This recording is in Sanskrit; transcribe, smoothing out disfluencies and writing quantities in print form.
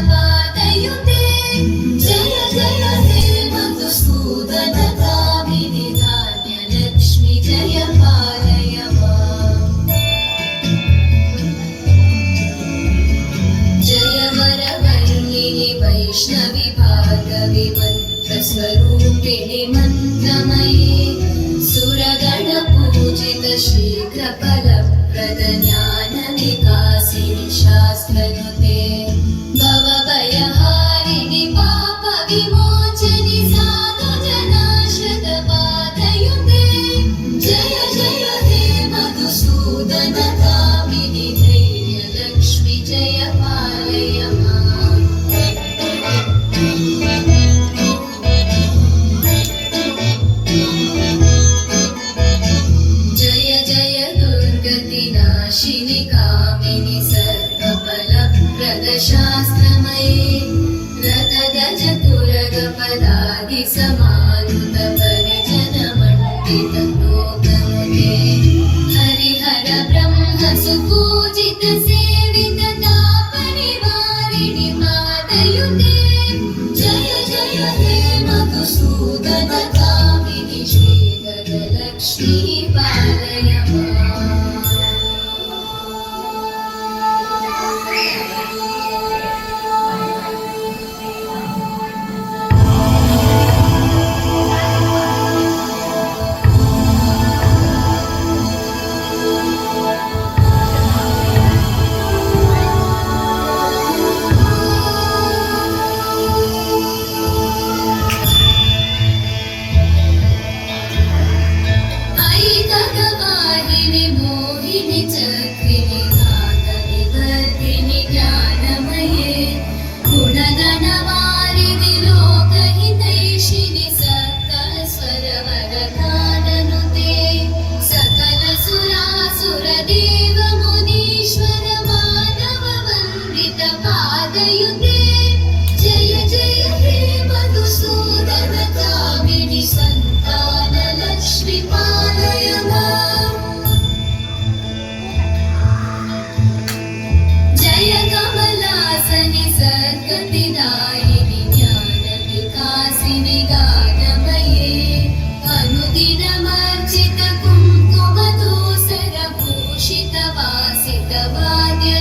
पादयुते जय जय हे मधुसूदन कामिनि धान्यलक्ष्मि जय पालय माम् जय वरवर्णिनि वैष्णवि भार्गवि मन्त्रस्वरूपिणि मन्त्रमयि सुरगणपूजित शीघ्रफलप्रद ज्ञानविकासिनि शास्त्रनुते भवभयहारिणि पापविमोचनि साधुजनाश्रितपादयुते जय जय हे मधुसूदन कामिनि धैर्यलक्ष्मि जय पालय माम् जय जय दुर्गतिनाशिनि कामिनि सर्वफलप्रद शास्त्रमयि रथगज तुरगपदादि समारुत परिजन मण्डित लोकमुखे हरिहर ब्रह्म सुपूजित सेवित तापनिवारिणि पादयुते जय जय हे मधुसूदन कामिनि श्रीधरलक्ष्मी पालय माम् ऐकगवाहिनि मोहिनि चक्रिणि घातविवर्धिनि ज्ञानमये गुणगणवारिणि लोकहितैषिणि सकलस्वरवरगाननुते सकलसुरासुरदेव मुनीश्वर मानववन्दित पादयुते जय जय हे मधुसूदन कामिनि सन्तानलक्ष्मि पालय माम् जय कमलासनि सद्गतिदायिनि ज्ञानविकासिनि गानमये अनुदिनमर्चित कुङ्कुमधूसरभूषित वासित वाद्य